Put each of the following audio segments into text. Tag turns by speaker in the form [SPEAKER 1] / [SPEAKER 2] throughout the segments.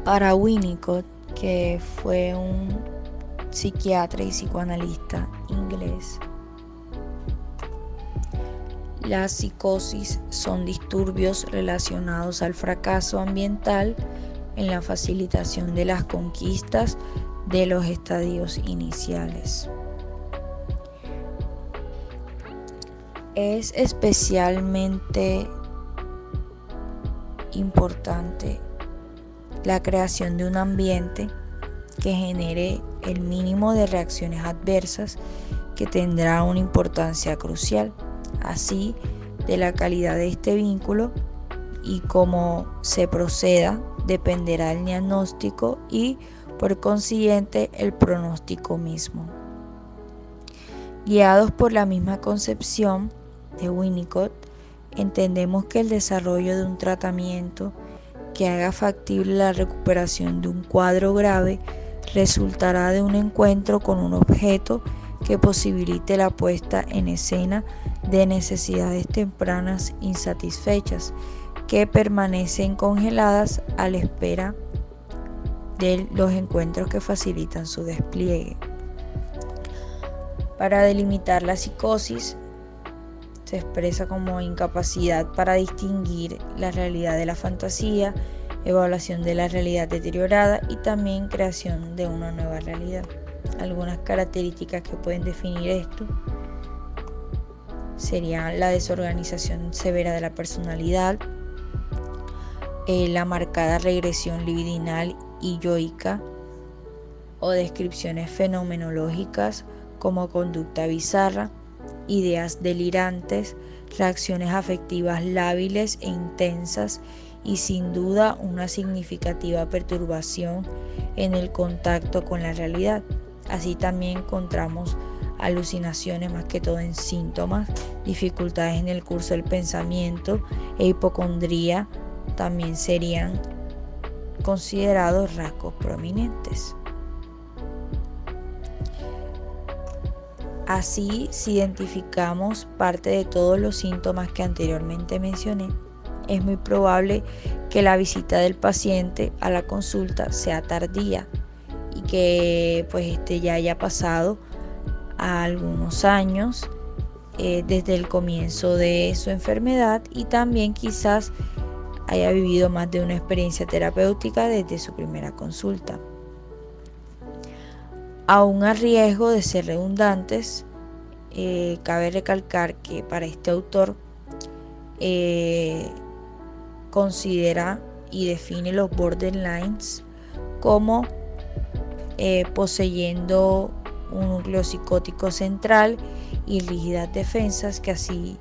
[SPEAKER 1] Para Winnicott, que fue un psiquiatra y psicoanalista inglés, las psicosis son disturbios relacionados al fracaso ambiental en la facilitación de las conquistas de los estadios iniciales. Es especialmente importante la creación de un ambiente que genere el mínimo de reacciones adversas que tendrá una importancia crucial, así de la calidad de este vínculo y cómo se proceda dependerá el diagnóstico y por consiguiente el pronóstico mismo. Guiados por la misma concepción de Winnicott, entendemos que el desarrollo de un tratamiento que haga factible la recuperación de un cuadro grave resultará de un encuentro con un objeto que posibilite la puesta en escena de necesidades tempranas insatisfechas que permanecen congeladas a la espera de los encuentros que facilitan su despliegue. Para delimitar la psicosis, se expresa como incapacidad para distinguir la realidad de la fantasía, evaluación de la realidad deteriorada y también creación de una nueva realidad. Algunas características que pueden definir esto serían la desorganización severa de la personalidad, la marcada regresión libidinal y yoica o descripciones fenomenológicas como conducta bizarra, ideas delirantes, reacciones afectivas lábiles e intensas y sin duda una significativa perturbación en el contacto con la realidad. Así también encontramos alucinaciones más que todo en síntomas, dificultades en el curso del pensamiento e hipocondría también serían considerados rasgos prominentes. Así, si identificamos parte de todos los síntomas que anteriormente mencioné, es muy probable que la visita del paciente a la consulta sea tardía y que ya haya pasado a algunos años desde el comienzo de su enfermedad y también quizás haya vivido más de una experiencia terapéutica desde su primera consulta. Aún a riesgo de ser redundantes, cabe recalcar que para este autor considera y define los borderlines como poseyendo un núcleo psicótico central y rígidas defensas, que así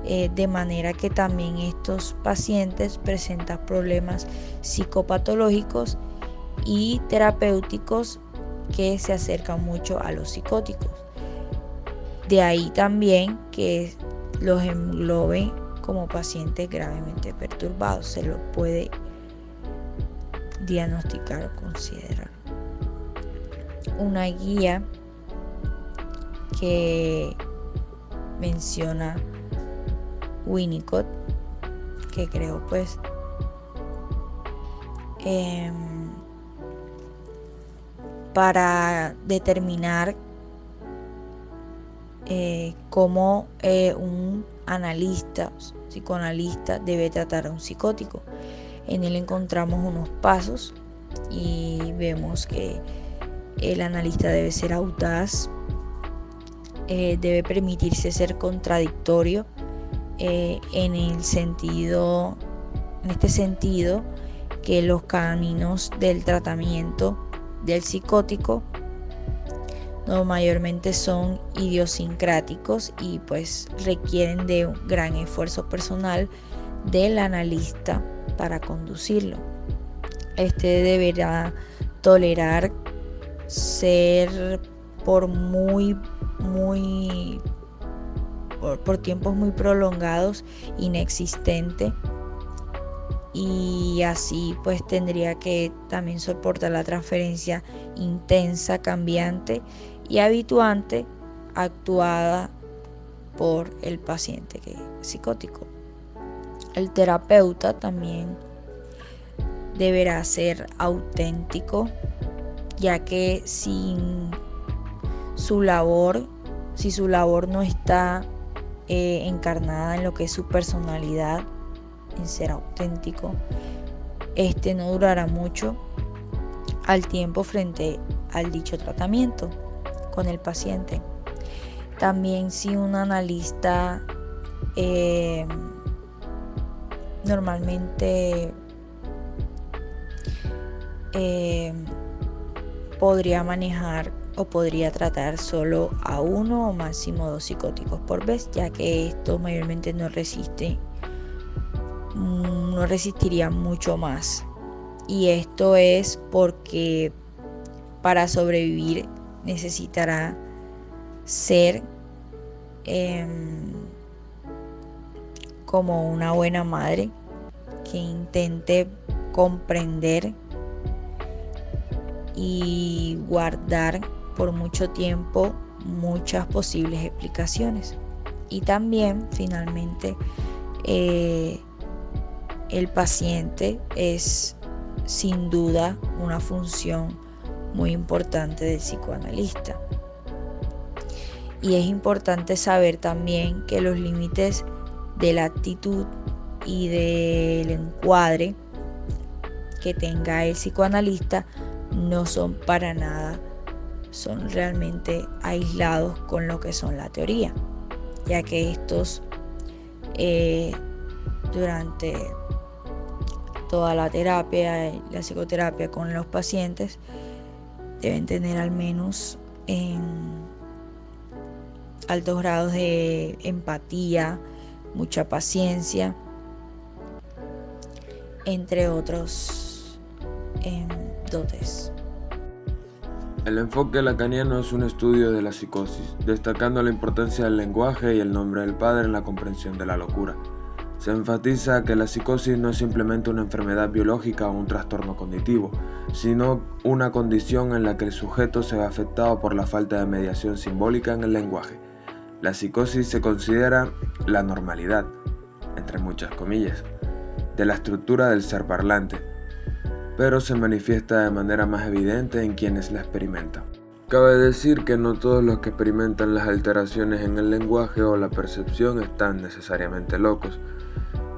[SPEAKER 1] de manera que también estos pacientes presentan problemas psicopatológicos y terapéuticos que se acercan mucho a los psicóticos. De ahí también que los englobe como pacientes gravemente perturbados, se los puede diagnosticar o considerar. Una guía que menciona Winnicott, que creo para determinar cómo un analista, psicoanalista debe tratar a un psicótico. En él encontramos unos pasos y vemos que el analista debe ser audaz, debe permitirse ser contradictorio en este sentido que los caminos del tratamiento del psicótico no mayormente son idiosincráticos y requieren de un gran esfuerzo personal del analista para conducirlo. Este deberá tolerar ser por tiempos muy prolongados inexistente, y así tendría que también soportar la transferencia intensa, cambiante y habituante actuada por el paciente que es psicótico. El terapeuta también deberá ser auténtico, ya que si su labor no está encarnada en lo que es su personalidad, en ser auténtico, este no durará mucho al tiempo frente al dicho tratamiento con el paciente. También si un analista normalmente podría manejar o podría tratar solo a uno o máximo 2 psicóticos por vez, ya que esto mayormente no resistiría mucho más. Y esto es porque para sobrevivir necesitará ser como una buena madre que intente comprender y guardar por mucho tiempo muchas posibles explicaciones. Y también finalmente el paciente es sin duda una función muy importante del psicoanalista. Y es importante saber también que los límites de la actitud y del encuadre que tenga el psicoanalista no son para nada, son realmente aislados con lo que son la teoría, ya que estos durante toda la terapia y la psicoterapia con los pacientes deben tener al menos altos grados de empatía, mucha paciencia, entre otros dotes.
[SPEAKER 2] El enfoque lacaniano es un estudio de la psicosis, destacando la importancia del lenguaje y el nombre del padre en la comprensión de la locura. Se enfatiza que la psicosis no es simplemente una enfermedad biológica o un trastorno cognitivo, sino una condición en la que el sujeto se ve afectado por la falta de mediación simbólica en el lenguaje. La psicosis se considera la normalidad, entre muchas comillas, de la estructura del ser parlante, pero se manifiesta de manera más evidente en quienes la experimentan. Cabe decir que no todos los que experimentan las alteraciones en el lenguaje o la percepción están necesariamente locos.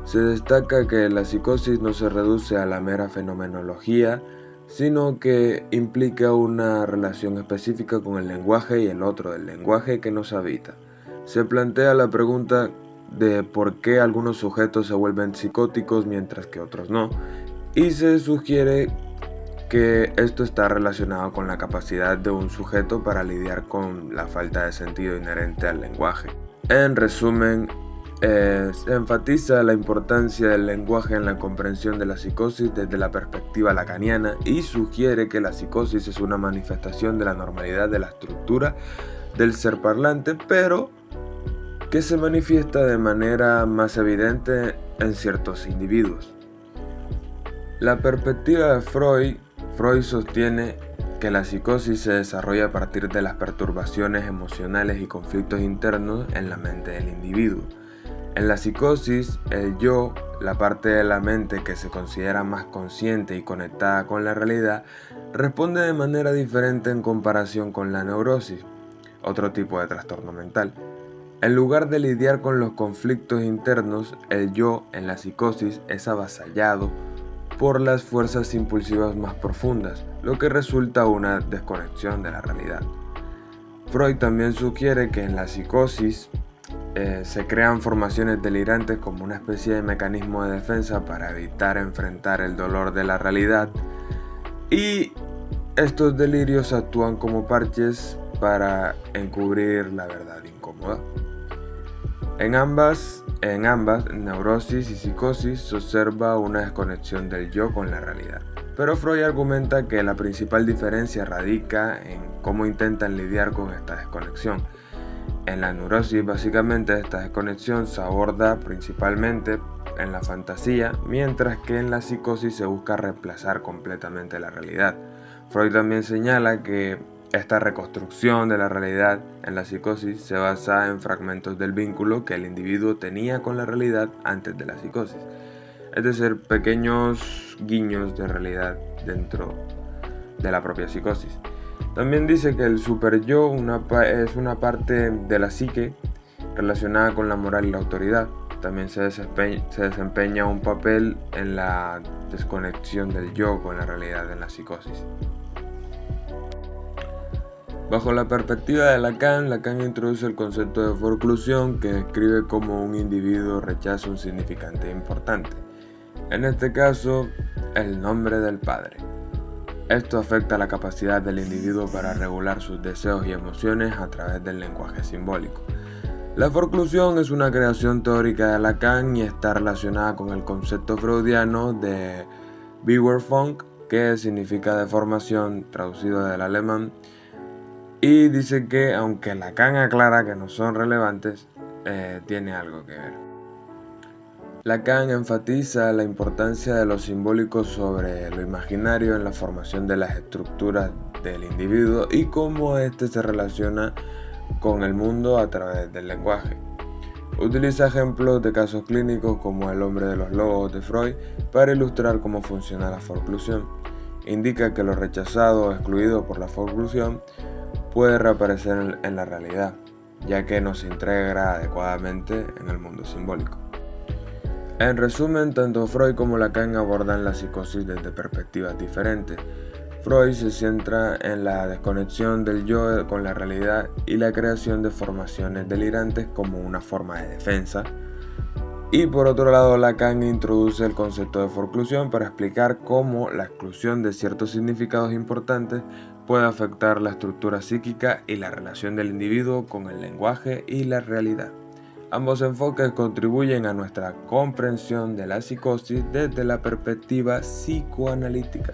[SPEAKER 2] Se destaca que la psicosis no se reduce a la mera fenomenología, sino que implica una relación específica con el lenguaje y el otro del lenguaje que nos habita. Se plantea la pregunta de por qué algunos sujetos se vuelven psicóticos mientras que otros no, y se sugiere que esto está relacionado con la capacidad de un sujeto para lidiar con la falta de sentido inherente al lenguaje. En resumen, se enfatiza la importancia del lenguaje en la comprensión de la psicosis desde la perspectiva lacaniana y sugiere que la psicosis es una manifestación de la normalidad de la estructura del ser parlante, pero que se manifiesta de manera más evidente en ciertos individuos. La perspectiva de Freud sostiene que la psicosis se desarrolla a partir de las perturbaciones emocionales y conflictos internos en la mente del individuo. En la psicosis, el yo, la parte de la mente que se considera más consciente y conectada con la realidad, responde de manera diferente en comparación con la neurosis, otro tipo de trastorno mental. En lugar de lidiar con los conflictos internos, el yo en la psicosis es avasallado por las fuerzas impulsivas más profundas, lo que resulta una desconexión de la realidad. Freud también sugiere que en la psicosis se crean formaciones delirantes como una especie de mecanismo de defensa para evitar enfrentar el dolor de la realidad, y estos delirios actúan como parches para encubrir la verdad incómoda. En ambas, neurosis y psicosis, se observa una desconexión del yo con la realidad. Pero Freud argumenta que la principal diferencia radica en cómo intentan lidiar con esta desconexión. En la neurosis, básicamente, esta desconexión se aborda principalmente en la fantasía, mientras que en la psicosis se busca reemplazar completamente la realidad. Freud también señala que esta reconstrucción de la realidad en la psicosis se basa en fragmentos del vínculo que el individuo tenía con la realidad antes de la psicosis. es decir, pequeños guiños de realidad dentro de la propia psicosis. También dice que el superyo es una parte de la psique relacionada con la moral y la autoridad. También se desempeña un papel en la desconexión del yo con la realidad en la psicosis. Bajo la perspectiva de Lacan introduce el concepto de forclusión, que describe cómo un individuo rechaza un significante importante, en este caso, el nombre del padre. Esto afecta la capacidad del individuo para regular sus deseos y emociones a través del lenguaje simbólico. La forclusión es una creación teórica de Lacan y está relacionada con el concepto freudiano de Bewerfunk, que significa deformación, traducido del alemán, y dice que, aunque Lacan aclara que no son relevantes, tiene algo que ver. Lacan enfatiza la importancia de lo simbólico sobre lo imaginario en la formación de las estructuras del individuo y cómo éste se relaciona con el mundo a través del lenguaje. Utiliza ejemplos de casos clínicos como El hombre de los lobos de Freud para ilustrar cómo funciona la forclusión. Indica que lo rechazado o excluido por la forclusión puede reaparecer en la realidad, ya que no se integra adecuadamente en el mundo simbólico. En resumen, tanto Freud como Lacan abordan la psicosis desde perspectivas diferentes. Freud se centra en la desconexión del yo con la realidad y la creación de formaciones delirantes como una forma de defensa. Y por otro lado, Lacan introduce el concepto de forclusión para explicar cómo la exclusión de ciertos significados importantes puede afectar la estructura psíquica y la relación del individuo con el lenguaje y la realidad. Ambos enfoques contribuyen a nuestra comprensión de la psicosis desde la perspectiva psicoanalítica.